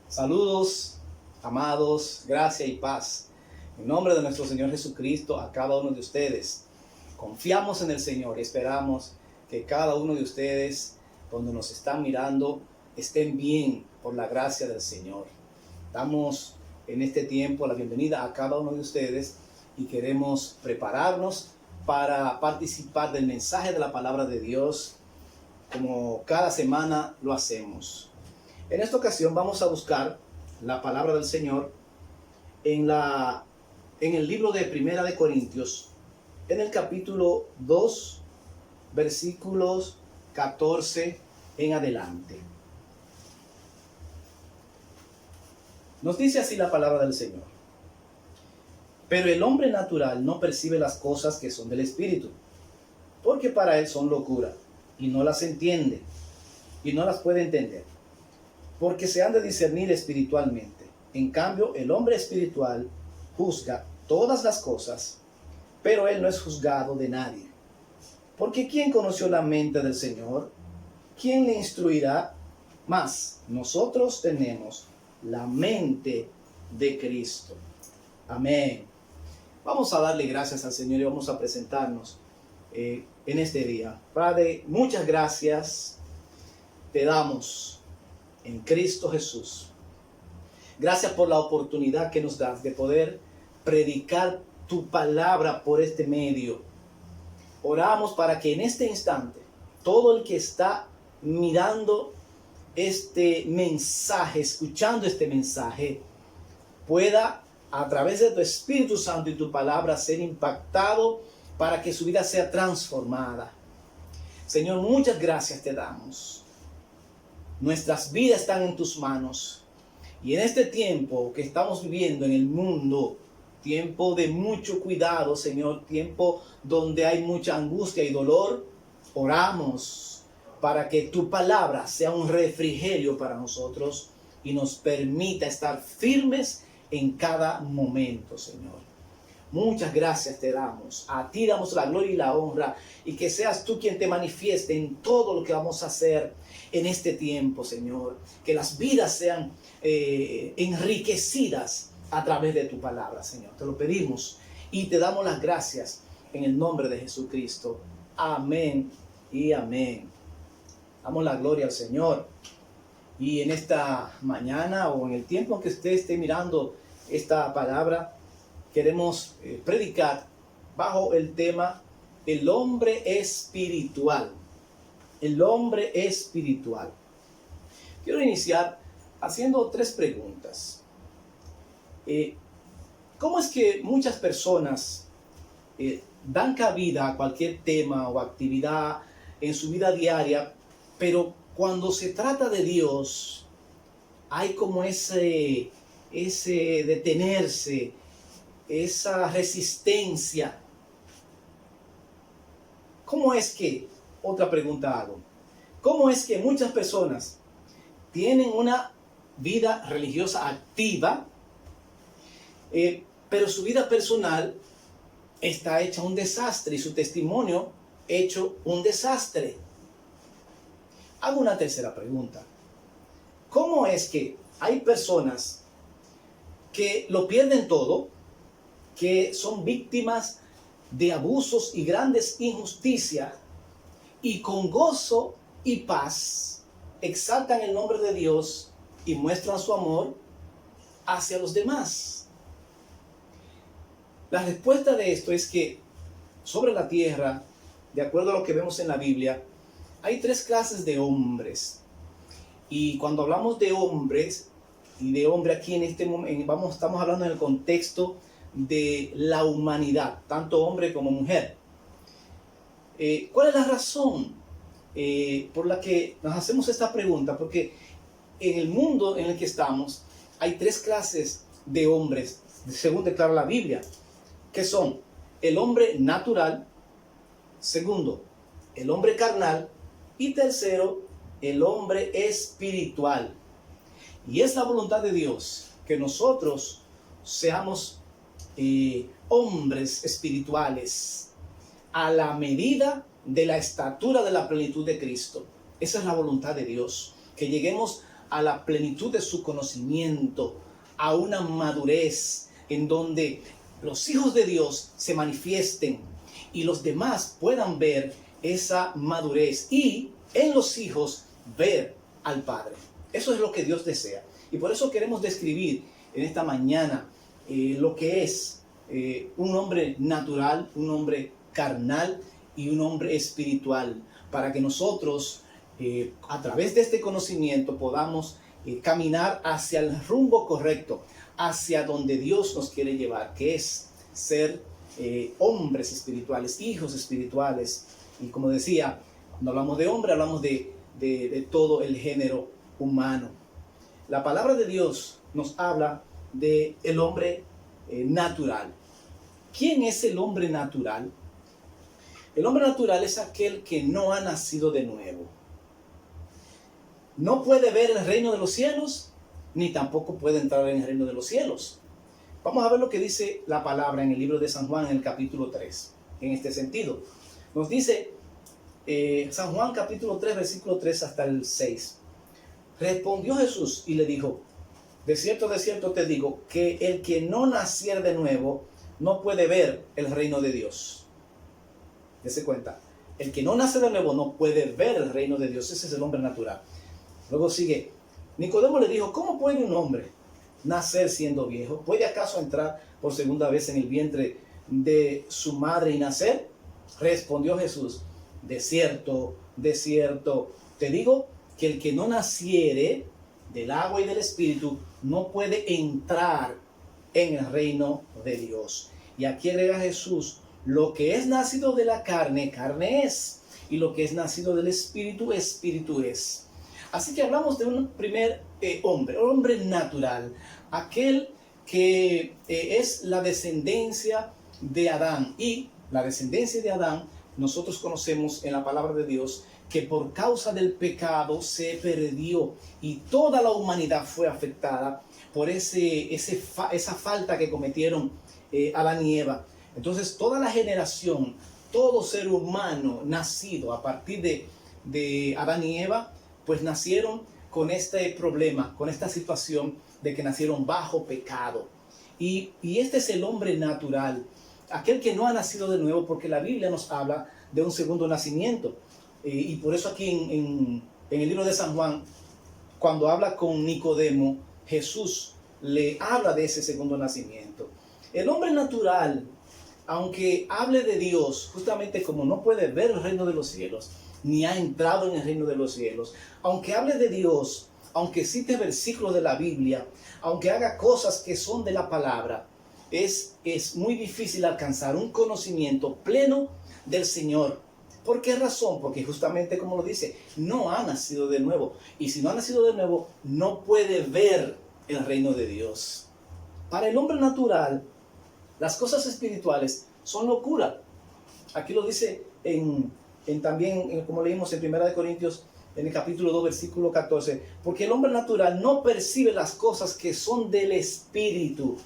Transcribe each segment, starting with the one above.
Saludos, amados, gracia y paz. En nombre de nuestro Señor Jesucristo a cada uno de ustedes. Confiamos en el Señor y esperamos que cada uno de ustedes, donde nos están mirando, estén bien por la gracia del Señor. Damos en este tiempo la bienvenida a cada uno de ustedes y queremos prepararnos para participar del mensaje de la palabra de Dios como cada semana lo hacemos. En esta ocasión vamos a buscar la palabra del Señor en el libro de Primera de Corintios, en el capítulo 2, versículos 14 en adelante. Nos dice así la palabra del Señor. Pero el hombre natural no percibe las cosas que son del Espíritu, porque para él son locura, y no las entiende, y no las puede entender, porque se han de discernir espiritualmente. En cambio, el hombre espiritual juzga todas las cosas, pero él no es juzgado de nadie. Porque ¿quién conoció la mente del Señor? ¿Quién le instruirá? Mas nosotros tenemos la mente de Cristo. Amén. Vamos a darle gracias al Señor y vamos a presentarnos en este día. Padre, muchas gracias te damos en Cristo Jesús. Gracias por la oportunidad que nos das de poder predicar tu palabra por este medio. Oramos para que en este instante todo el que está mirando este mensaje, escuchando este mensaje, pueda a través de tu Espíritu Santo y tu palabra ser impactado para que su vida sea transformada. Señor, muchas gracias te damos. Nuestras vidas están en tus manos. Y en este tiempo que estamos viviendo en el mundo, tiempo de mucho cuidado, Señor, tiempo donde hay mucha angustia y dolor, oramos para que tu palabra sea un refrigerio para nosotros y nos permita estar firmes en cada momento, Señor. Muchas gracias te damos. A ti damos la gloria y la honra, y que seas tú quien te manifieste en todo lo que vamos a hacer en este tiempo, Señor. Que las vidas sean enriquecidas a través de tu palabra, Señor. Te lo pedimos y te damos las gracias en el nombre de Jesucristo. Amén y amén. Damos la gloria al Señor. Y en esta mañana o en el tiempo que usted esté mirando esta palabra, queremos predicar bajo el tema el hombre espiritual. El hombre espiritual. Quiero iniciar haciendo 3 preguntas. ¿Cómo es que muchas personas dan cabida a cualquier tema o actividad en su vida diaria, pero cuando se trata de Dios hay como ese detenerse, esa resistencia? ¿Cómo es que, otra pregunta hago, cómo es que muchas personas tienen una vida religiosa activa, pero su vida personal está hecha un desastre y su testimonio hecho un desastre? Hago una tercera pregunta. ¿Cómo es que hay personas que lo pierden todo, que son víctimas de abusos y grandes injusticias, y con gozo y paz exaltan el nombre de Dios y muestran su amor hacia los demás? La respuesta de esto es que sobre la tierra, de acuerdo a lo que vemos en la Biblia, hay 3 clases de hombres. Y cuando hablamos de hombres y de hombre aquí en este momento, estamos hablando en el contexto de la humanidad, tanto hombre como mujer. ¿Cuál es la razón por la que nos hacemos esta pregunta? Porque en el mundo en el que estamos hay 3 clases de hombres, según declara la Biblia, que son el hombre natural, segundo, el hombre carnal, y tercero, el hombre espiritual. Y es la voluntad de Dios que nosotros seamos hombres espirituales a la medida de la estatura de la plenitud de Cristo. Esa es la voluntad de Dios, que lleguemos a la plenitud de su conocimiento, a una madurez en donde los hijos de Dios se manifiesten y los demás puedan ver esa madurez y en los hijos ver al Padre. Eso es lo que Dios desea. Y por eso queremos describir en esta mañana lo que es un hombre natural, un hombre carnal y un hombre espiritual, para que nosotros a través de este conocimiento podamos caminar hacia el rumbo correcto, hacia donde Dios nos quiere llevar, que es ser hombres espirituales, hijos espirituales. Y como decía, cuando hablamos de hombre, hablamos de todo el género humano. La palabra de Dios nos habla de el hombre natural. ¿Quién es el hombre natural? El hombre natural es aquel que no ha nacido de nuevo. No puede ver el reino de los cielos, ni tampoco puede entrar en el reino de los cielos. Vamos a ver lo que dice la palabra en el libro de San Juan, en el capítulo 3, en este sentido. Nos dice San Juan capítulo 3, versículo 3 hasta el 6. Respondió Jesús y le dijo: de cierto te digo, que el que no naciere de nuevo no puede ver el reino de Dios. Dese cuenta, el que no nace de nuevo no puede ver el reino de Dios. Ese es el hombre natural. Luego sigue, Nicodemo le dijo: ¿cómo puede un hombre nacer siendo viejo? ¿Puede acaso entrar por segunda vez en el vientre de su madre y nacer? Respondió Jesús: de cierto te digo, que el que no naciere del agua y del espíritu no puede entrar en el reino de Dios. Y aquí agrega Jesús: lo que es nacido de la carne, carne es, y lo que es nacido del espíritu, espíritu es. Así que hablamos de un primer hombre natural, aquel que es la descendencia de Adán. Y la descendencia de Adán, nosotros conocemos en la palabra de Dios que por causa del pecado se perdió y toda la humanidad fue afectada por esa falta que cometieron Adán y Eva. Entonces toda la generación, todo ser humano nacido a partir de Adán y Eva, pues nacieron con este problema, con esta situación de que nacieron bajo pecado. Y este es el hombre natural, aquel que no ha nacido de nuevo, porque la Biblia nos habla de un segundo nacimiento. Y por eso aquí en el libro de San Juan, cuando habla con Nicodemo, Jesús le habla de ese segundo nacimiento. El hombre natural, aunque hable de Dios, justamente como no puede ver el reino de los cielos, ni ha entrado en el reino de los cielos, aunque hable de Dios, aunque cite versículos de la Biblia, aunque haga cosas que son de la palabra, es muy difícil alcanzar un conocimiento pleno del Señor. ¿Por qué razón? Porque justamente como lo dice, no ha nacido de nuevo. Y si no ha nacido de nuevo, no puede ver el reino de Dios. Para el hombre natural, las cosas espirituales son locura. Aquí lo dice también, como leímos en 1 Corintios, en el capítulo 2, versículo 14. Porque el hombre natural no percibe las cosas que son del espíritu,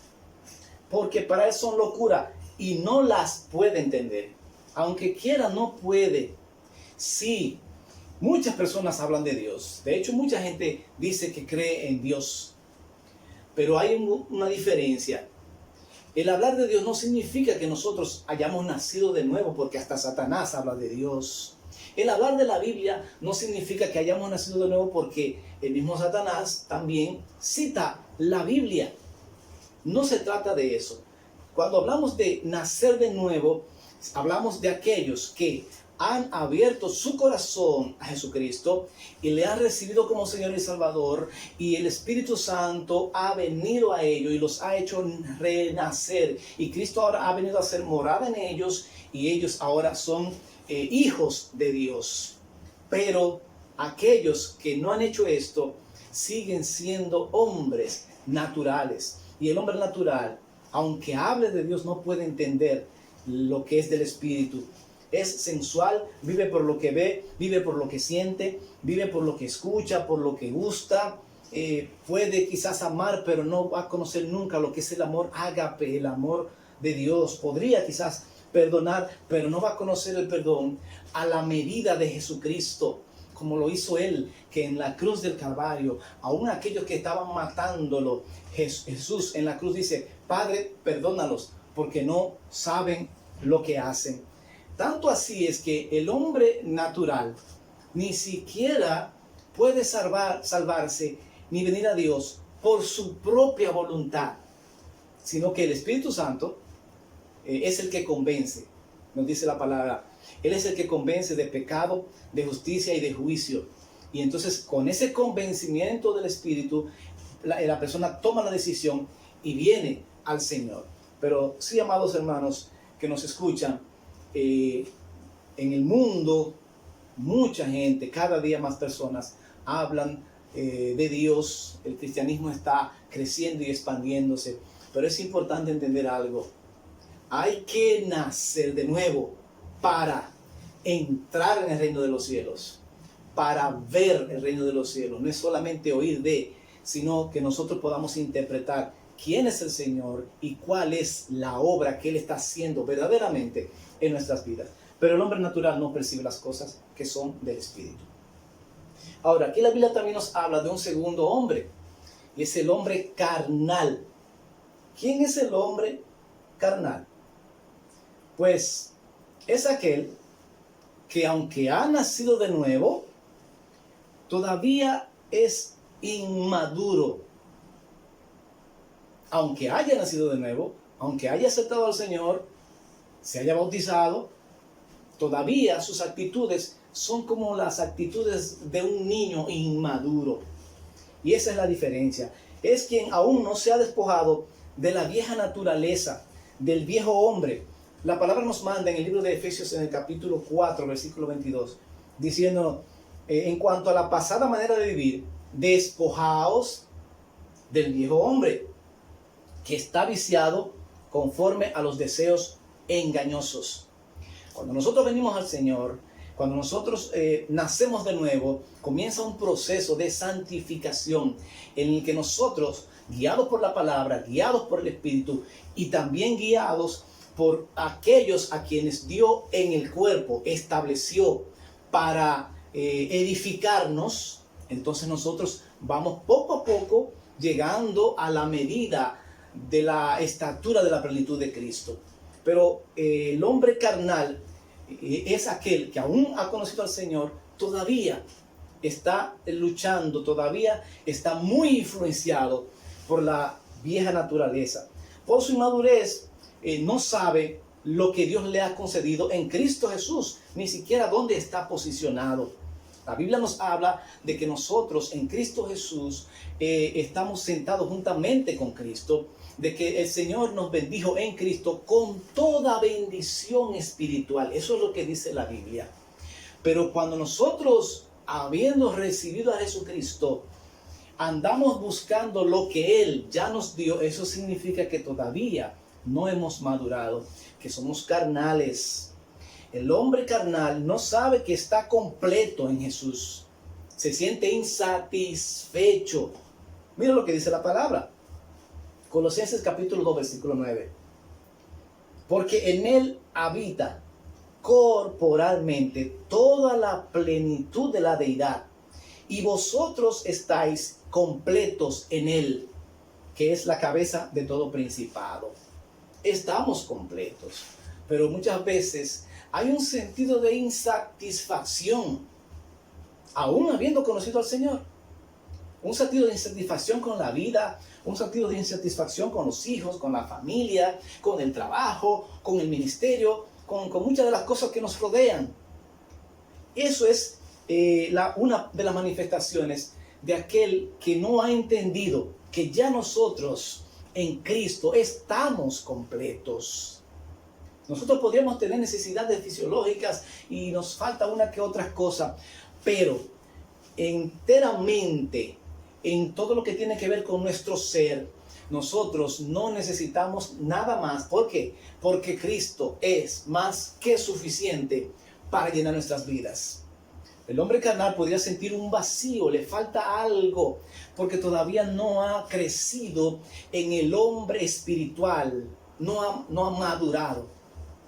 porque para él son locura y no las puede entender. Aunque quiera, no puede. Sí, muchas personas hablan de Dios. De hecho, mucha gente dice que cree en Dios. Pero hay una diferencia. El hablar de Dios no significa que nosotros hayamos nacido de nuevo, porque hasta Satanás habla de Dios. El hablar de la Biblia no significa que hayamos nacido de nuevo, porque el mismo Satanás también cita la Biblia. No se trata de eso. Cuando hablamos de nacer de nuevo, hablamos de aquellos que han abierto su corazón a Jesucristo y le han recibido como Señor y Salvador, y el Espíritu Santo ha venido a ellos y los ha hecho renacer, y Cristo ahora ha venido a ser morada en ellos, y ellos ahora son hijos de Dios. Pero aquellos que no han hecho esto siguen siendo hombres naturales, y el hombre natural, aunque hable de Dios, no puede entender lo que es del Espíritu. Es sensual, vive por lo que ve, vive por lo que siente, vive por lo que escucha, por lo que gusta. Puede quizás amar, pero no va a conocer nunca lo que es el amor ágape, el amor de Dios. Podría quizás perdonar, pero no va a conocer el perdón a la medida de Jesucristo, como lo hizo Él, que en la cruz del Calvario, aún aquellos que estaban matándolo, Jesús en la cruz dice, Padre, perdónalos, porque no saben lo que hacen. Tanto así es que el hombre natural ni siquiera puede salvarse ni venir a Dios por su propia voluntad, sino que el Espíritu Santo es el que convence, nos dice la palabra. Él es el que convence de pecado, de justicia y de juicio. Y entonces con ese convencimiento del Espíritu, la persona toma la decisión y viene al Señor. Pero sí, amados hermanos que nos escuchan, en el mundo mucha gente, cada día más personas hablan de Dios. El cristianismo está creciendo y expandiéndose, pero es importante entender algo. Hay que nacer de nuevo para entrar en el reino de los cielos, para ver el reino de los cielos. No es solamente oír de, sino que nosotros podamos interpretar quién es el Señor y cuál es la obra que Él está haciendo verdaderamente en nuestras vidas. Pero el hombre natural no percibe las cosas que son del Espíritu. Ahora, aquí la Biblia también nos habla de un segundo hombre, y es el hombre carnal. ¿Quién es el hombre carnal? Pues es aquel que, aunque ha nacido de nuevo, todavía es inmaduro. Aunque haya nacido de nuevo, aunque haya aceptado al Señor, se haya bautizado, todavía sus actitudes son como las actitudes de un niño inmaduro. Y esa es la diferencia. Es quien aún no se ha despojado de la vieja naturaleza, del viejo hombre. La palabra nos manda en el libro de Efesios, en el capítulo 4, versículo 22, diciendo, en cuanto a la pasada manera de vivir, despojaos del viejo hombre, que está viciado conforme a los deseos engañosos. Cuando nosotros venimos al Señor, cuando nosotros nacemos de nuevo, comienza un proceso de santificación en el que nosotros, guiados por la palabra, guiados por el Espíritu y también guiados por aquellos a quienes Dios en el cuerpo estableció para edificarnos, entonces nosotros vamos poco a poco llegando a la medida de la estatura de la plenitud de Cristo. Pero el hombre carnal es aquel que aún ha conocido al Señor, todavía está luchando, todavía está muy influenciado por la vieja naturaleza. Por su inmadurez, no sabe lo que Dios le ha concedido en Cristo Jesús, ni siquiera dónde está posicionado. La Biblia nos habla de que nosotros en Cristo Jesús estamos sentados juntamente con Cristo, de que el Señor nos bendijo en Cristo con toda bendición espiritual. Eso es lo que dice la Biblia. Pero cuando nosotros, habiendo recibido a Jesucristo, andamos buscando lo que Él ya nos dio, eso significa que todavía no hemos madurado, que somos carnales. El hombre carnal no sabe que está completo en Jesús. Se siente insatisfecho. Mira lo que dice la palabra. Colosenses capítulo 2, versículo 9. Porque en Él habita corporalmente toda la plenitud de la deidad, y vosotros estáis completos en Él, que es la cabeza de todo principado. Estamos completos, pero muchas veces hay un sentido de insatisfacción, aún habiendo conocido al Señor. Un sentido de insatisfacción con la vida, un sentido de insatisfacción con los hijos, con la familia, con el trabajo, con el ministerio, con muchas de las cosas que nos rodean. Eso es una de las manifestaciones de aquel que no ha entendido que ya nosotros en Cristo estamos completos. Nosotros podríamos tener necesidades fisiológicas y nos falta una que otra cosa, pero enteramente en todo lo que tiene que ver con nuestro ser, nosotros no necesitamos nada más. ¿Por qué? Porque Cristo es más que suficiente para llenar nuestras vidas. El hombre carnal podría sentir un vacío, le falta algo, porque todavía no ha crecido en el hombre espiritual, no ha madurado.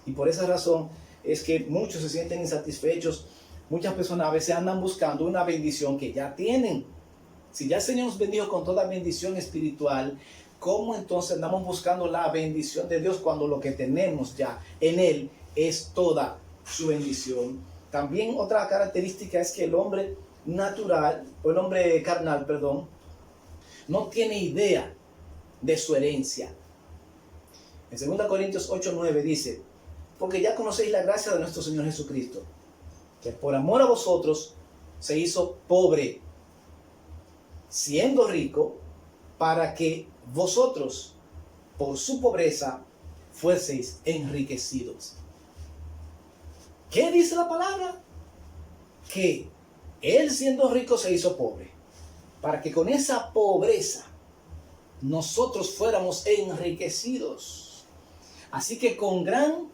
Y por esa razón es que muchos se sienten insatisfechos, muchas personas a veces andan buscando una bendición que ya tienen. Si ya el Señor nos bendijo con toda bendición espiritual, ¿cómo entonces andamos buscando la bendición de Dios cuando lo que tenemos ya en Él es toda su bendición? También otra característica es que el hombre natural, o el hombre carnal, perdón, no tiene idea de su herencia. En 2 Corintios 8:9 dice: porque ya conocéis la gracia de nuestro Señor Jesucristo, que por amor a vosotros se hizo pobre, siendo rico, para que vosotros, por su pobreza, fueseis enriquecidos. ¿Qué dice la palabra? Que Él, siendo rico, se hizo pobre, para que con esa pobreza nosotros fuéramos enriquecidos. Así que con gran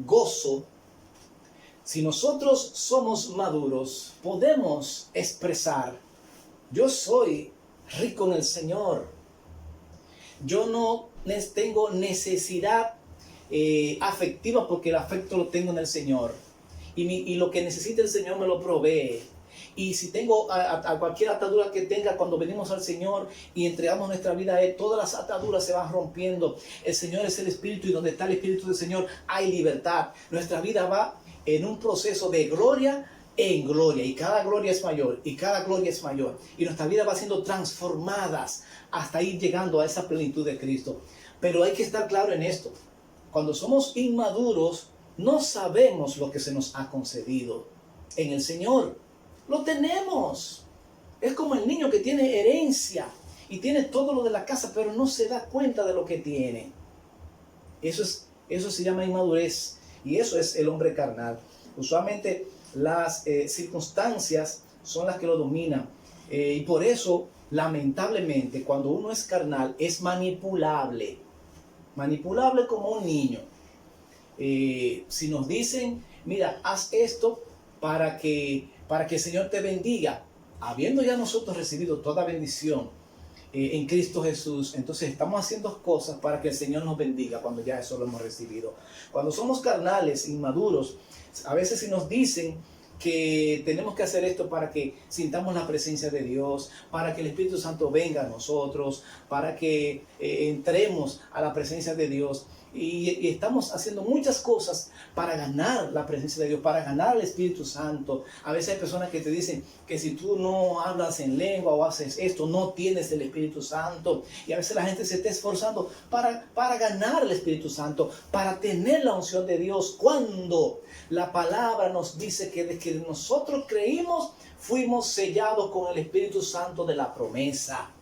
gozo, si nosotros somos maduros, podemos expresar: yo soy rico en el Señor. Yo no tengo necesidad afectiva, porque el afecto lo tengo en el Señor. Y lo que necesita el Señor me lo provee. Y si tengo a cualquier atadura que tenga, cuando venimos al Señor y entregamos nuestra vida a Él, todas las ataduras se van rompiendo. El Señor es el Espíritu, y donde está el Espíritu del Señor hay libertad. Nuestra vida va en un proceso de gloria en gloria, y cada gloria es mayor, y cada gloria es mayor, y nuestra vida va siendo transformadas hasta ir llegando a esa plenitud de Cristo. Pero hay que estar claro en esto: cuando somos inmaduros, no sabemos lo que se nos ha concedido en el Señor. Lo tenemos. Es como el niño que tiene herencia y tiene todo lo de la casa, pero no se da cuenta de lo que tiene. Eso se llama inmadurez, y eso es el hombre carnal. Usualmente las circunstancias son las que lo dominan, y por eso, lamentablemente, cuando uno es carnal, es manipulable como un niño. Si nos dicen: mira, haz esto para que el Señor te bendiga, habiendo ya nosotros recibido toda bendición en Cristo Jesús, entonces estamos haciendo cosas para que el Señor nos bendiga cuando ya eso lo hemos recibido. Cuando somos carnales, inmaduros, a veces si nos dicen que tenemos que hacer esto para que sintamos la presencia de Dios, para que el Espíritu Santo venga a nosotros, para que entremos a la presencia de Dios, y estamos haciendo muchas cosas para ganar la presencia de Dios, para ganar el Espíritu Santo. A veces hay personas que te dicen que si tú no hablas en lengua o haces esto, no tienes el Espíritu Santo. Y a veces la gente se está esforzando para ganar el Espíritu Santo, para tener la unción de Dios, cuando la palabra nos dice que desde que nosotros creímos, fuimos sellados con el Espíritu Santo de la promesa.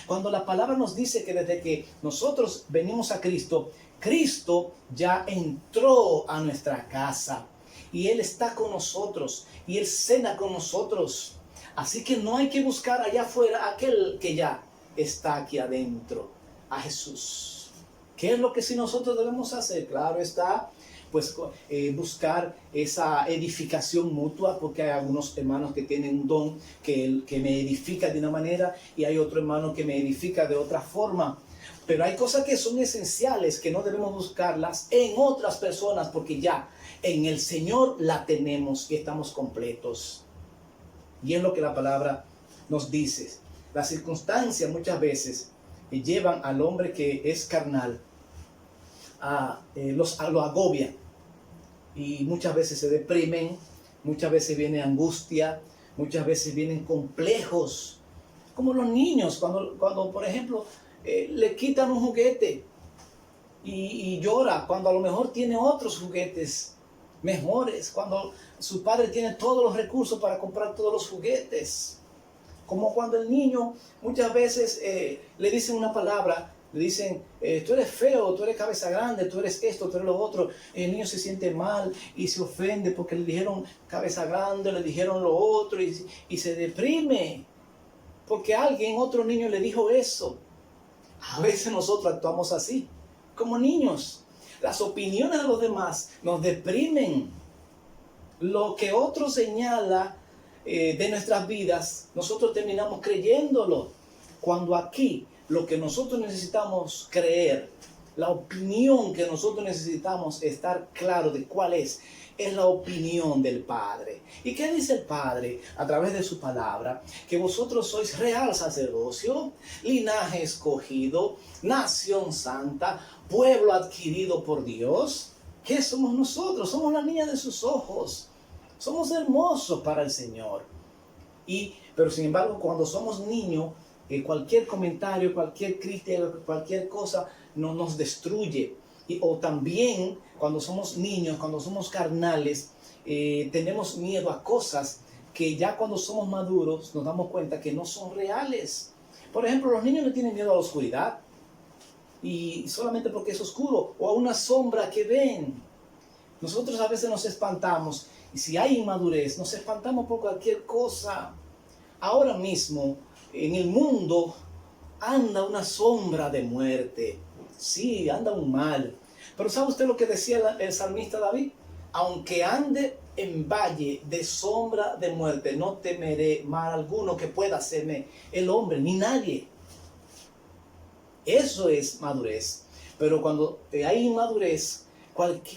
Cuando la palabra nos dice que desde que nosotros venimos a Cristo, Cristo ya entró a nuestra casa, y Él está con nosotros, y Él cena con nosotros. Así que no hay que buscar allá afuera aquel que ya está aquí adentro, a Jesús. ¿Qué es lo que sí nosotros debemos hacer? Claro está, pues buscar esa edificación mutua, porque hay algunos hermanos que tienen un don que me edifica de una manera, y hay otro hermano que me edifica de otra forma. Pero hay cosas que son esenciales, que no debemos buscarlas en otras personas, porque ya en el Señor la tenemos y estamos completos. Y es lo que la palabra nos dice. Las circunstancias muchas veces llevan al hombre que es carnal lo agobian, y muchas veces se deprimen, muchas veces viene angustia, muchas veces vienen complejos, como los niños cuando por ejemplo le quitan un juguete y llora cuando a lo mejor tiene otros juguetes mejores, cuando su padre tiene todos los recursos para comprar todos los juguetes. Como cuando el niño muchas veces le dicen una palabra, le dicen: tú eres feo, tú eres cabeza grande, tú eres esto, tú eres lo otro. El niño se siente mal y se ofende porque le dijeron cabeza grande, le dijeron lo otro, y se deprime porque otro niño le dijo eso. A veces nosotros actuamos así, como niños. Las opiniones de los demás nos deprimen. Lo que otro señala de nuestras vidas, nosotros terminamos creyéndolo. Cuando aquí lo que nosotros necesitamos creer, la opinión que nosotros necesitamos estar claro de cuál es es la opinión del Padre. ¿Y qué dice el Padre a través de su palabra? Que vosotros sois real sacerdocio, linaje escogido, nación santa, pueblo adquirido por Dios. ¿Qué somos nosotros? Somos la niña de sus ojos. Somos hermosos para el Señor. Pero sin embargo, cuando somos niños, cualquier comentario, cualquier crítica, cualquier cosa nos destruye. O también cuando somos niños, cuando somos carnales, tenemos miedo a cosas que ya cuando somos maduros nos damos cuenta que no son reales. Por ejemplo, los niños no tienen miedo a la oscuridad, y solamente porque es oscuro, o a una sombra que ven. Nosotros a veces nos espantamos, y si hay inmadurez, nos espantamos por cualquier cosa. Ahora mismo, en el mundo, anda una sombra de muerte. Sí, anda un mal. Pero ¿sabe usted lo que decía el salmista David? Aunque ande en valle de sombra de muerte, no temeré mal alguno que pueda hacerme el hombre, ni nadie. Eso es madurez. Pero cuando hay inmadurez,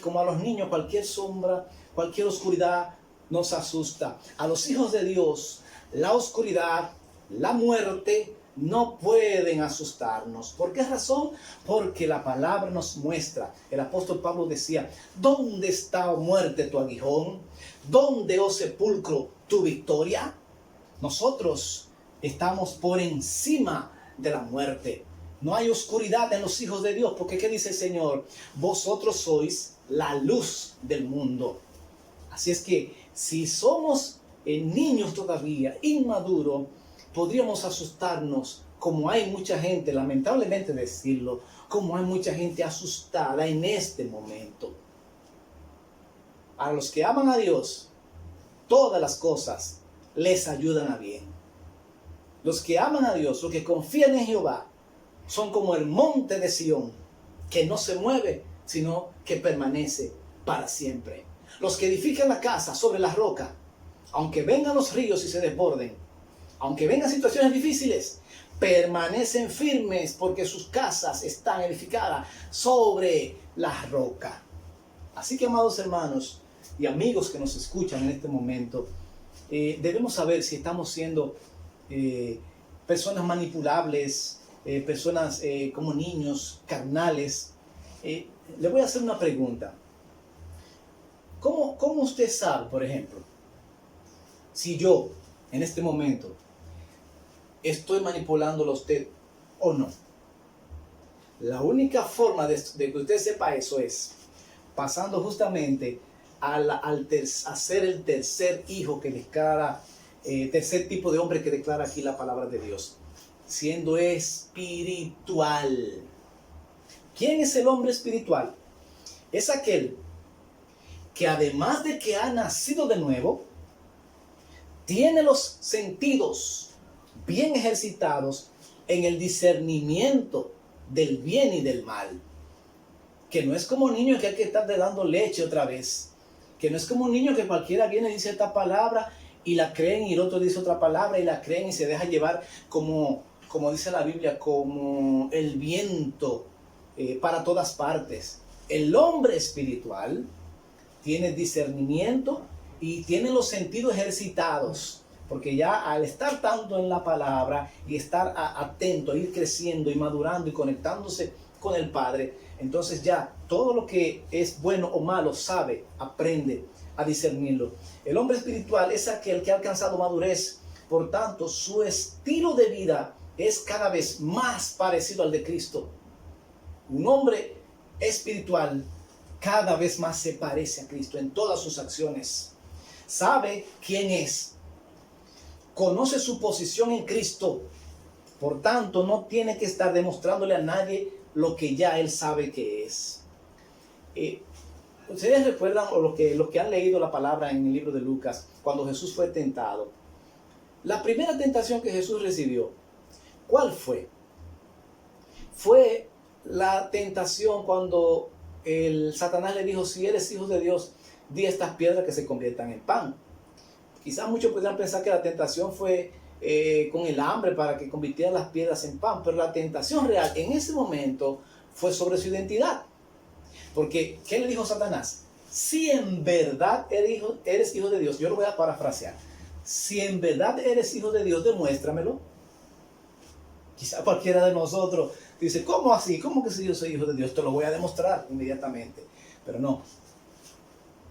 como a los niños, cualquier sombra, cualquier oscuridad nos asusta. A los hijos de Dios, la oscuridad, la muerte no pueden asustarnos. ¿Por qué razón? Porque la palabra nos muestra. El apóstol Pablo decía: ¿dónde está, oh muerte, tu aguijón? ¿Dónde, oh sepulcro, tu victoria? Nosotros estamos por encima de la muerte. No hay oscuridad en los hijos de Dios, porque ¿qué dice el Señor? Vosotros sois la luz del mundo. Así es que si somos niños todavía, inmaduros, podríamos asustarnos, como hay mucha gente, lamentablemente decirlo, como hay mucha gente asustada en este momento. A los que aman a Dios, todas las cosas les ayudan a bien. Los que aman a Dios, los que confían en Jehová, son como el monte de Sión, que no se mueve, sino que permanece para siempre. Los que edifican la casa sobre la roca, aunque vengan los ríos y se desborden, aunque vengan situaciones difíciles, permanecen firmes porque sus casas están edificadas sobre la roca. Así que, amados hermanos y amigos que nos escuchan en este momento, debemos saber si estamos siendo personas manipulables, personas como niños, carnales. Le voy a hacer una pregunta. ¿Cómo usted sabe, por ejemplo, si yo en este momento estoy manipulándolo a usted o no? La única forma de que usted sepa eso es pasando justamente a ser el tercer hijo que declara, tercer tipo de hombre que declara aquí la palabra de Dios, siendo espiritual. ¿Quién es el hombre espiritual? Es aquel que además de que ha nacido de nuevo, tiene los sentidos bien ejercitados en el discernimiento del bien y del mal. Que no es como un niño que hay que estar dando leche otra vez. Que no es como un niño que cualquiera viene y dice esta palabra y la creen, y el otro dice otra palabra y la creen y se deja llevar como dice la Biblia, como el viento para todas partes. El hombre espiritual tiene discernimiento y tiene los sentidos ejercitados, porque ya al estar tanto en la palabra y estar atento, ir creciendo y madurando y conectándose con el Padre, entonces ya todo lo que es bueno o malo sabe, aprende a discernirlo. El hombre espiritual es aquel que ha alcanzado madurez, por tanto su estilo de vida es cada vez más parecido al de Cristo. Un hombre espiritual cada vez más se parece a Cristo en todas sus acciones. Sabe quién es. Conoce su posición en Cristo. Por tanto, no tiene que estar demostrándole a nadie lo que ya él sabe que es. Ustedes recuerdan, o los que han leído la palabra en el libro de Lucas, cuando Jesús fue tentado. La primera tentación que Jesús recibió, ¿cuál fue? Fue la tentación cuando el Satanás le dijo: si eres hijo de Dios, di a estas piedras que se conviertan en pan. Quizás muchos podrían pensar que la tentación fue con el hambre para que convirtieran las piedras en pan, pero la tentación real en ese momento fue sobre su identidad. Porque, ¿qué le dijo Satanás? si en verdad eres hijo de Dios, yo lo voy a parafrasear. Si en verdad eres hijo de Dios, demuéstramelo. Quizá cualquiera de nosotros dice, ¿cómo así? ¿Cómo que si yo soy hijo de Dios? Te lo voy a demostrar inmediatamente. Pero no,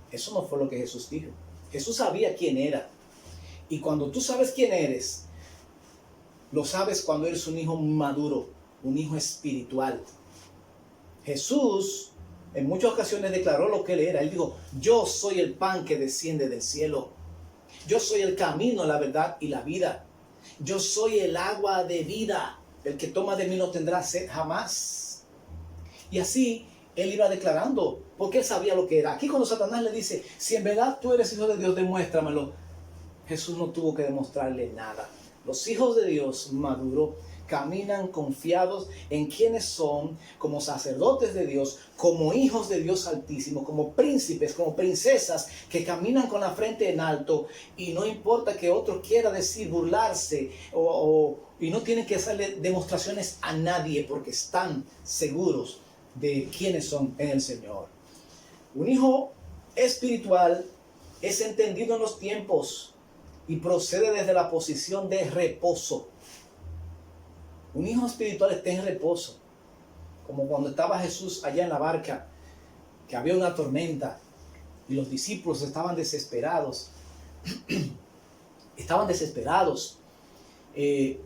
eso no fue lo que Jesús dijo. Jesús sabía quién era. Y cuando tú sabes quién eres, lo sabes cuando eres un hijo maduro, un hijo espiritual. Jesús en muchas ocasiones declaró lo que él era. Él dijo, yo soy el pan que desciende del cielo. Yo soy el camino, la verdad y la vida. Yo soy el agua de vida. El que toma de mí no tendrá sed jamás. Y así él iba declarando, porque él sabía lo que era. Aquí cuando Satanás le dice, si en verdad tú eres hijo de Dios, demuéstramelo. Jesús no tuvo que demostrarle nada. Los hijos de Dios maduros caminan confiados en quienes son, como sacerdotes de Dios, como hijos de Dios Altísimo, como príncipes, como princesas, que caminan con la frente en alto, y no importa que otro quiera decir, burlarse, y no tienen que hacerle demostraciones a nadie, porque están seguros de quiénes son en el Señor. Un hijo espiritual es entendido en los tiempos y procede desde la posición de reposo. Un hijo espiritual está en reposo, como cuando estaba Jesús allá en la barca, que había una tormenta y los discípulos estaban desesperados. Estaban desesperados y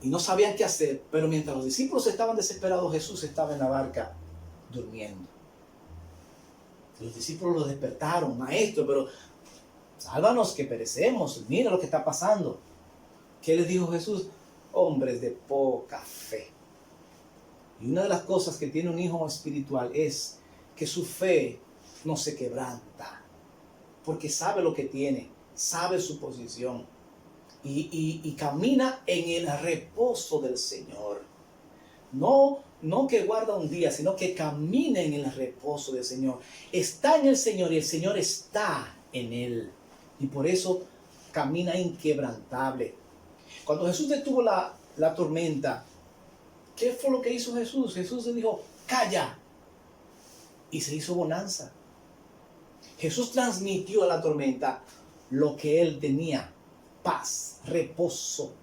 no sabían qué hacer, pero mientras los discípulos estaban desesperados, Jesús estaba en la barca durmiendo. Los discípulos lo despertaron, maestro, pero sálvanos que perecemos, mira lo que está pasando. ¿Qué les dijo Jesús? Hombres de poca fe. Y una de las cosas que tiene un hijo espiritual es que su fe no se quebranta, porque sabe lo que tiene, sabe su posición y camina en el reposo del Señor. No que guarda un día, sino que camina en el reposo del Señor. Está en el Señor y el Señor está en él. Y por eso camina inquebrantable. Cuando Jesús detuvo la tormenta, ¿qué fue lo que hizo Jesús? Jesús le dijo, calla. Y se hizo bonanza. Jesús transmitió a la tormenta lo que él tenía, paz, reposo.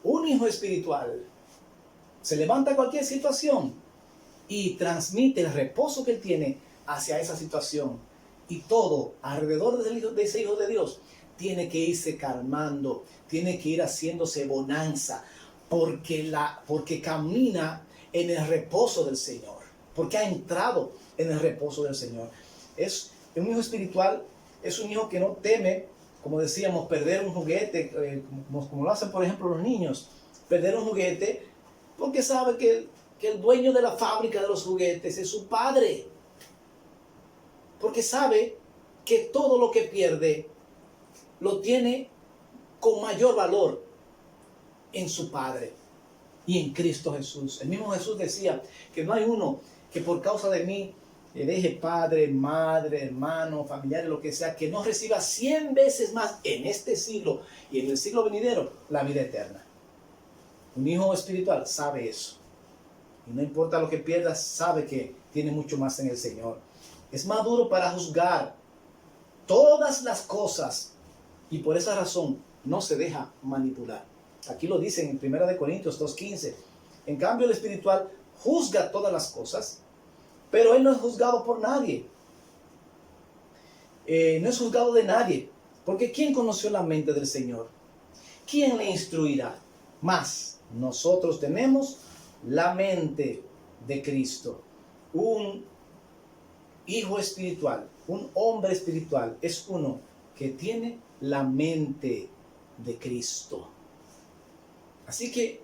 Un hijo espiritual se levanta a cualquier situación y transmite el reposo que él tiene hacia esa situación. Y todo alrededor de ese hijo de Dios tiene que irse calmando, tiene que ir haciéndose bonanza, porque camina en el reposo del Señor, porque ha entrado en el reposo del Señor. Es un hijo espiritual, es un hijo que no teme, como decíamos, perder un juguete, como lo hacen por ejemplo los niños, perder un juguete, porque sabe que el dueño de la fábrica de los juguetes es su padre, porque sabe que todo lo que pierde lo tiene con mayor valor en su Padre y en Cristo Jesús. El mismo Jesús decía que no hay uno que por causa de mí le deje padre, madre, hermano, familiares, lo que sea, que no reciba 100 veces más en este siglo y en el siglo venidero la vida eterna. Un hijo espiritual sabe eso. Y no importa lo que pierda, sabe que tiene mucho más en el Señor. Es maduro para juzgar todas las cosas y por esa razón no se deja manipular. Aquí lo dicen en 1 Corintios 2:15. En cambio, el espiritual juzga todas las cosas, pero él no es juzgado por nadie. No es juzgado de nadie, porque ¿quién conoció la mente del Señor? ¿Quién le instruirá? Mas nosotros tenemos la mente de Cristo. Un hijo espiritual, un hombre espiritual, es uno que tiene la mente de Cristo. Así que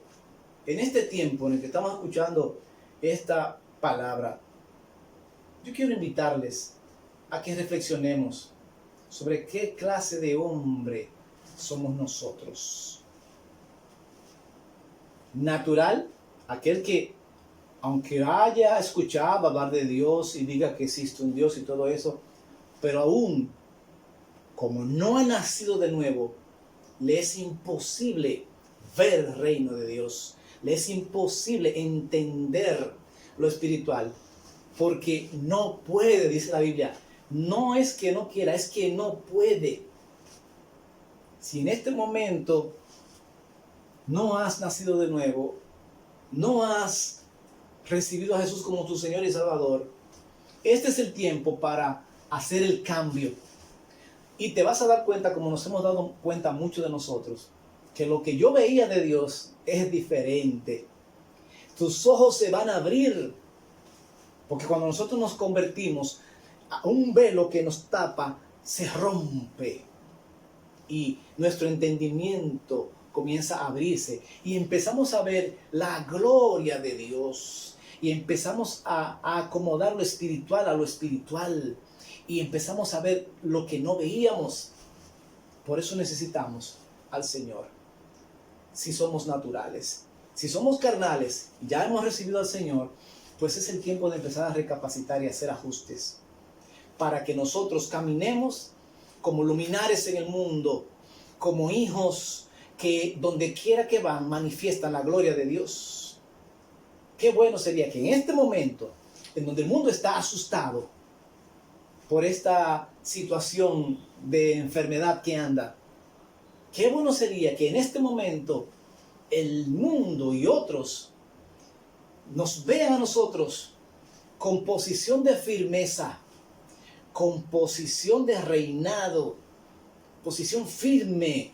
en este tiempo en el que estamos escuchando esta palabra, yo quiero invitarles a que reflexionemos sobre qué clase de hombre somos nosotros. Natural, aquel que, aunque haya escuchado hablar de Dios y diga que existe un Dios y todo eso, pero aún, como no ha nacido de nuevo, le es imposible ver el reino de Dios. Le es imposible entender lo espiritual, porque no puede, dice la Biblia, No es que no quiera, es que no puede. Si en este momento no has nacido de nuevo, no has recibido a Jesús como tu Señor y Salvador, este es el tiempo para hacer el cambio. Y te vas a dar cuenta, como nos hemos dado cuenta muchos de nosotros, que lo que yo veía de Dios es diferente. Tus ojos se van a abrir, porque cuando nosotros nos convertimos, un velo que nos tapa se rompe y nuestro entendimiento comienza a abrirse y empezamos a ver la gloria de Dios y empezamos a acomodar lo espiritual a lo espiritual y empezamos a ver lo que no veíamos. Por eso necesitamos al Señor. Si somos naturales, si somos carnales, ya hemos recibido al Señor, pues es el tiempo de empezar a recapacitar y hacer ajustes para que nosotros caminemos como luminares en el mundo, como hijos que donde quiera que van manifiestan la gloria de Dios. Qué bueno sería que en este momento, en donde el mundo está asustado por esta situación de enfermedad que anda, qué bueno sería que en este momento el mundo y otros nos vean a nosotros con posición de firmeza, con posición de reinado, posición firme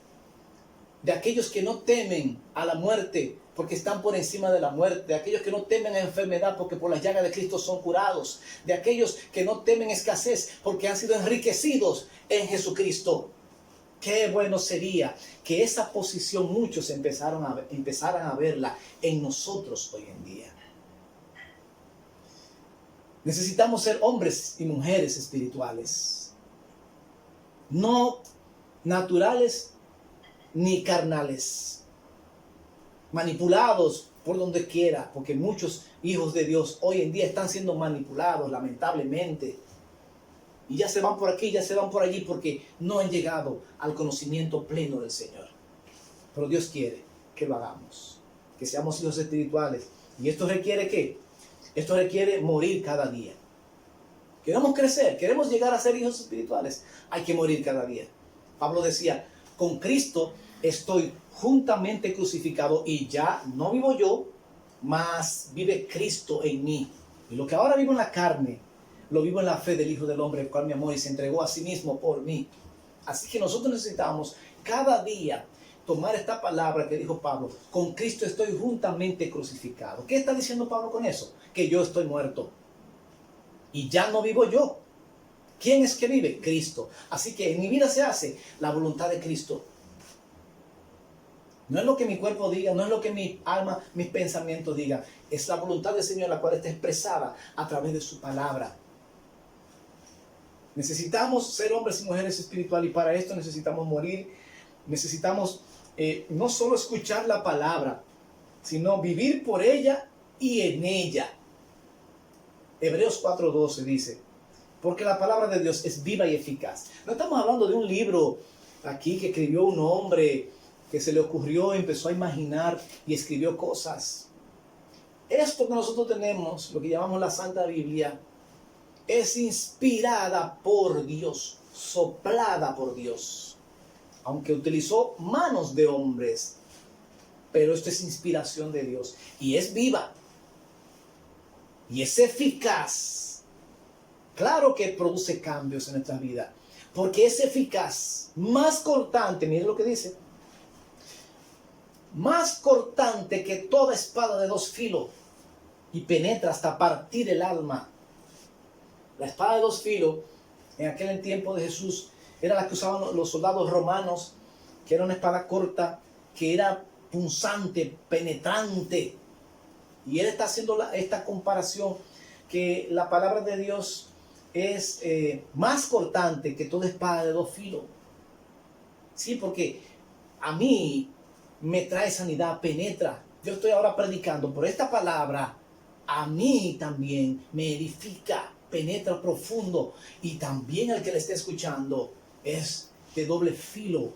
de aquellos que no temen a la muerte porque están por encima de la muerte, de aquellos que no temen a enfermedad porque por las llagas de Cristo son curados, de aquellos que no temen escasez porque han sido enriquecidos en Jesucristo. Qué bueno sería que esa posición muchos empezaran a verla en nosotros hoy en día. Necesitamos ser hombres y mujeres espirituales, no naturales ni carnales, manipulados por donde quiera, porque muchos hijos de Dios hoy en día están siendo manipulados, lamentablemente, y ya se van por aquí, ya se van por allí, porque no han llegado al conocimiento pleno del Señor. Pero Dios quiere que lo hagamos, que seamos hijos espirituales, y esto requiere ¿qué? Esto requiere morir cada día. Queremos crecer, queremos llegar a ser hijos espirituales, hay que morir cada día. Pablo decía, con Cristo estoy juntamente crucificado y ya no vivo yo, mas vive Cristo en mí. Y lo que ahora vivo en la carne, lo vivo en la fe del Hijo del Hombre, el cual me amó y se entregó a sí mismo por mí. Así que nosotros necesitamos cada día tomar esta palabra que dijo Pablo, con Cristo estoy juntamente crucificado. ¿Qué está diciendo Pablo con eso? Que yo estoy muerto y ya no vivo yo. ¿Quién es que vive? Cristo. Así que en mi vida se hace la voluntad de Cristo. No es lo que mi cuerpo diga, no es lo que mi alma, mis pensamientos digan. Es la voluntad del Señor la cual está expresada a través de su palabra. Necesitamos ser hombres y mujeres espirituales y para esto necesitamos morir. Necesitamos no solo escuchar la palabra, sino vivir por ella y en ella. Hebreos 4:12 dice, porque la palabra de Dios es viva y eficaz. No estamos hablando de un libro aquí que escribió un hombre que se le ocurrió, empezó a imaginar y escribió cosas. Esto que nosotros tenemos, lo que llamamos la Santa Biblia, es inspirada por Dios, soplada por Dios. Aunque utilizó manos de hombres, pero esto es inspiración de Dios y es viva y es eficaz. Claro que produce cambios en nuestra vida, porque es eficaz, más cortante, miren lo que dice, más cortante que toda espada de dos filos y penetra hasta partir el alma. La espada de dos filos, en aquel tiempo de Jesús, era la que usaban los soldados romanos, que era una espada corta, que era punzante, penetrante. Y él está haciendo esta comparación, que la palabra de Dios es más cortante que toda espada de dos filos. Sí, porque a mí me trae sanidad, penetra. Yo estoy ahora predicando, por esta palabra a mí también me edifica, penetra profundo, y también al que le esté escuchando es de doble filo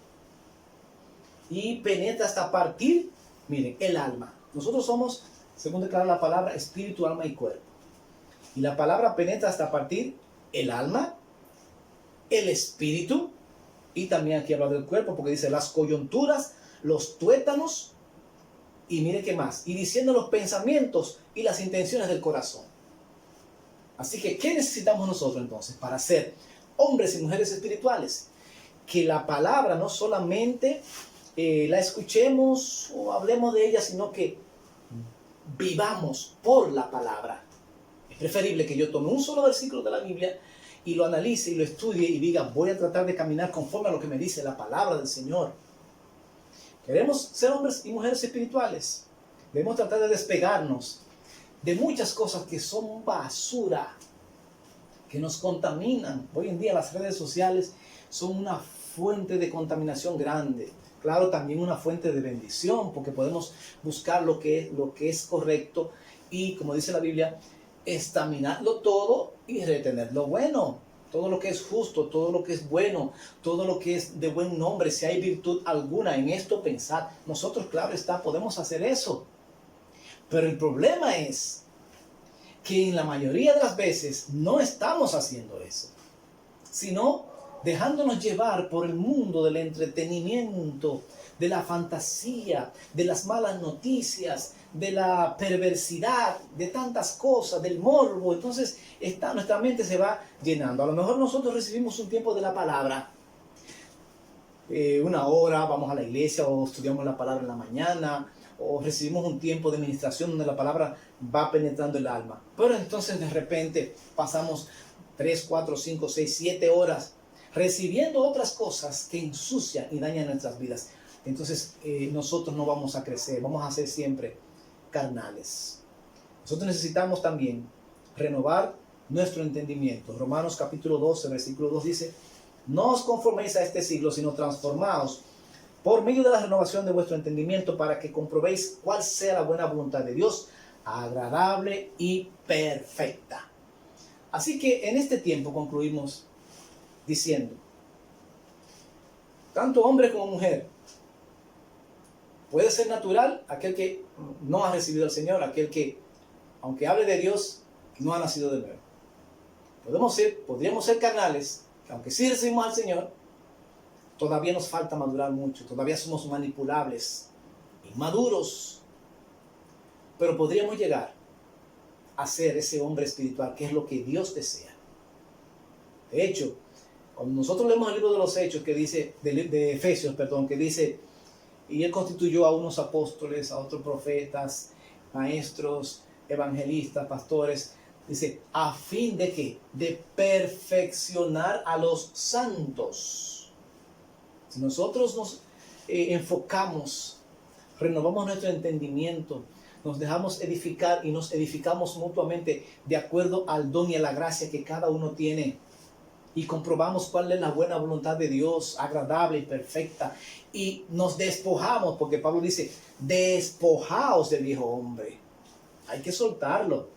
y penetra hasta partir, miren, el alma. Nosotros somos, según declara la palabra, espíritu, alma y cuerpo, y la palabra penetra hasta partir el alma el espíritu, y también aquí habla del cuerpo, porque dice las coyunturas, los tuétanos, y mire qué más, y diciendo los pensamientos y las intenciones del corazón. Así que, ¿qué necesitamos nosotros entonces para ser hombres y mujeres espirituales? Que la palabra no solamente la escuchemos o hablemos de ella, sino que vivamos por la palabra. Es preferible que yo tome un solo versículo de la Biblia y lo analice y lo estudie y diga, voy a tratar de caminar conforme a lo que me dice la palabra del Señor. Queremos ser hombres y mujeres espirituales. Debemos tratar de despegarnos de muchas cosas que son basura, que nos contaminan. Hoy en día las redes sociales son una fuente de contaminación grande. Claro, también una fuente de bendición, porque podemos buscar lo que es correcto y, como dice la Biblia, examinarlo todo y retener lo bueno. Todo lo que es justo, todo lo que es bueno, todo lo que es de buen nombre, si hay virtud alguna en esto, pensad. Nosotros, claro está, podemos hacer eso. Pero el problema es que en la mayoría de las veces no estamos haciendo eso, sino dejándonos llevar por el mundo del entretenimiento, de la fantasía, de las malas noticias, de la perversidad, de tantas cosas, del morbo. Entonces nuestra mente se va llenando. A lo mejor nosotros recibimos un tiempo de la palabra, una hora, vamos a la iglesia o estudiamos la palabra en la mañana, o recibimos un tiempo de ministración donde la palabra va penetrando el alma. Pero entonces de repente pasamos 3, 4, 5, 6, 7 horas recibiendo otras cosas que ensucian y dañan nuestras vidas. Entonces nosotros no vamos a crecer, vamos a ser siempre carnales. Nosotros necesitamos también renovar nuestro entendimiento. Romanos capítulo 12, versículo 2 dice, no os conforméis a este siglo, sino transformaos por medio de la renovación de vuestro entendimiento para que comprobéis cuál sea la buena voluntad de Dios, agradable y perfecta. Así que en este tiempo concluimos diciendo, tanto hombre como mujer, puede ser natural aquel que no ha recibido al Señor, aquel que, aunque hable de Dios, no ha nacido de nuevo. Podríamos ser carnales, que aunque sí recibimos al Señor, todavía nos falta madurar mucho, todavía somos manipulables, inmaduros, pero podríamos llegar a ser ese hombre espiritual, que es lo que Dios desea. De hecho, cuando nosotros leemos el libro de los Hechos, que dice, de Efesios, que dice, y Él constituyó a unos apóstoles, a otros profetas, maestros, evangelistas, pastores, dice, a fin de ¿qué? De perfeccionar a los santos. Si nosotros nos enfocamos, renovamos nuestro entendimiento, nos dejamos edificar y nos edificamos mutuamente de acuerdo al don y a la gracia que cada uno tiene, y comprobamos cuál es la buena voluntad de Dios, agradable y perfecta, y nos despojamos, porque Pablo dice, despojaos del viejo hombre. Hay que soltarlo.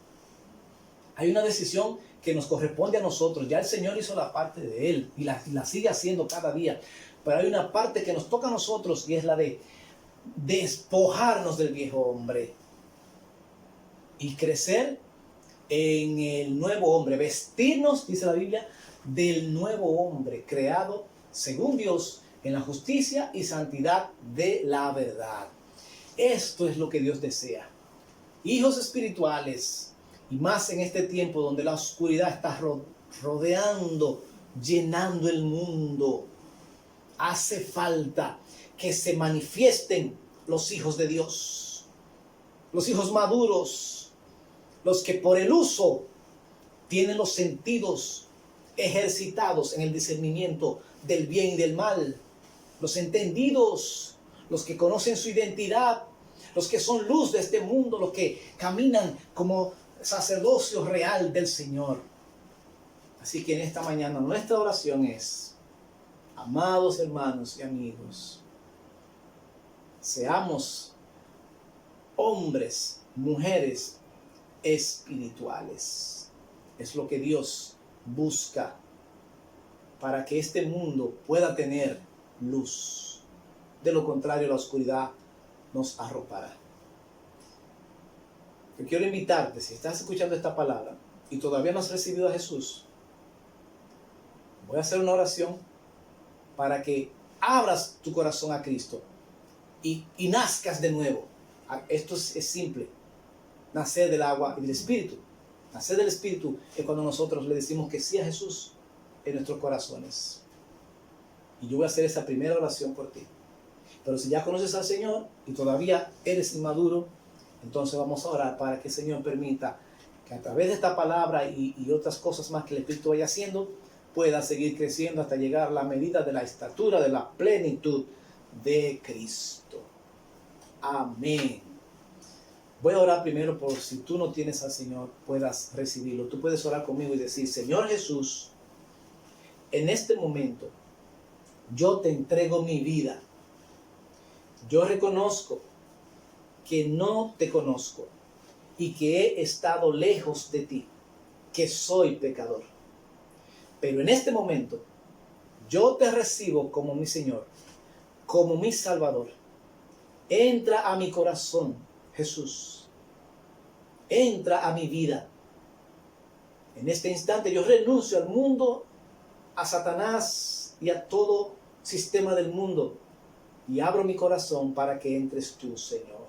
Hay una decisión que nos corresponde a nosotros. Ya el Señor hizo la parte de Él y la sigue haciendo cada día. Pero hay una parte que nos toca a nosotros y es la de despojarnos del viejo hombre y crecer en el nuevo hombre. Vestirnos, dice la Biblia, del nuevo hombre creado según Dios en la justicia y santidad de la verdad. Esto es lo que Dios desea. Hijos espirituales, y más en este tiempo donde la oscuridad está rodeando, llenando el mundo, hace falta que se manifiesten los hijos de Dios, los hijos maduros, los que por el uso tienen los sentidos ejercitados en el discernimiento del bien y del mal, los entendidos, los que conocen su identidad, los que son luz de este mundo, los que caminan como sacerdocio real del Señor. Así que en esta mañana nuestra oración es, amados hermanos y amigos, seamos hombres, mujeres espirituales. Es lo que Dios busca para que este mundo pueda tener luz. De lo contrario, la oscuridad nos arropará. Yo quiero invitarte, si estás escuchando esta palabra y todavía no has recibido a Jesús, Voy a hacer una oración para que abras tu corazón a Cristo y nazcas de nuevo. Esto es simple. Nacer del agua y del Espíritu. Nacer del Espíritu es cuando nosotros le decimos que sí a Jesús en nuestros corazones. Y yo voy a hacer esa primera oración por ti. Pero si ya conoces al Señor y todavía eres inmaduro, entonces vamos a orar para que el Señor permita que a través de esta palabra y otras cosas más que el Espíritu vaya haciendo, pueda seguir creciendo hasta llegar a la medida de la estatura, de la plenitud de Cristo. Amén. Voy a orar primero por si tú no tienes al Señor, puedas recibirlo. Tú puedes orar conmigo y decir: Señor Jesús, en este momento yo te entrego mi vida. Yo reconozco que no te conozco y que he estado lejos de ti, que soy pecador. Pero en este momento yo te recibo como mi Señor, como mi Salvador. Entra a mi corazón, Jesús. Entra a mi vida. En este instante yo renuncio al mundo, a Satanás y a todo sistema del mundo, y abro mi corazón para que entres tú, Señor.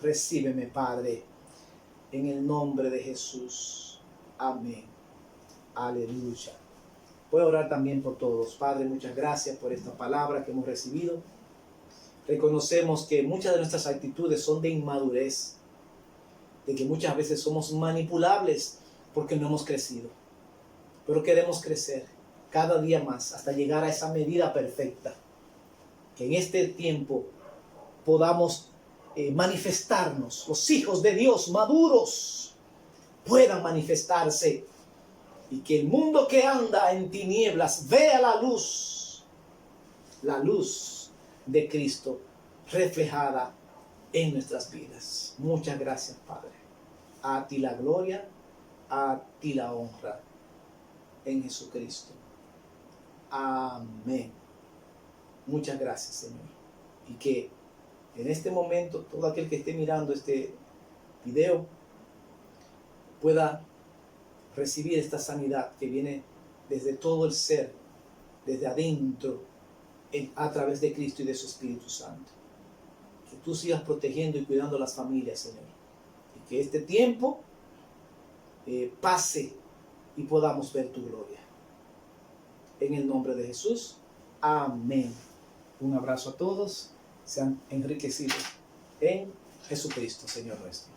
Recíbeme, Padre, en el nombre de Jesús. Amén. Aleluya. Voy a orar también por todos. Padre, muchas gracias por esta palabra que hemos recibido. Reconocemos que muchas de nuestras actitudes son de inmadurez, de que muchas veces somos manipulables porque no hemos crecido. Pero queremos crecer cada día más hasta llegar a esa medida perfecta. Que en este tiempo podamos manifestarnos, los hijos de Dios maduros puedan manifestarse, y que el mundo que anda en tinieblas vea la luz de Cristo reflejada en nuestras vidas. Muchas gracias, Padre. A ti la gloria, a ti la honra, en Jesucristo. Amén. Muchas gracias, Señor. Y que en este momento todo aquel que esté mirando este video pueda recibir esta sanidad que viene desde todo el ser, desde adentro, a través de Cristo y de su Espíritu Santo. Que tú sigas protegiendo y cuidando a las familias, Señor. Y que este tiempo pase y podamos ver tu gloria. En el nombre de Jesús. Amén. Un abrazo a todos. Sean enriquecidos en Jesucristo, Señor nuestro.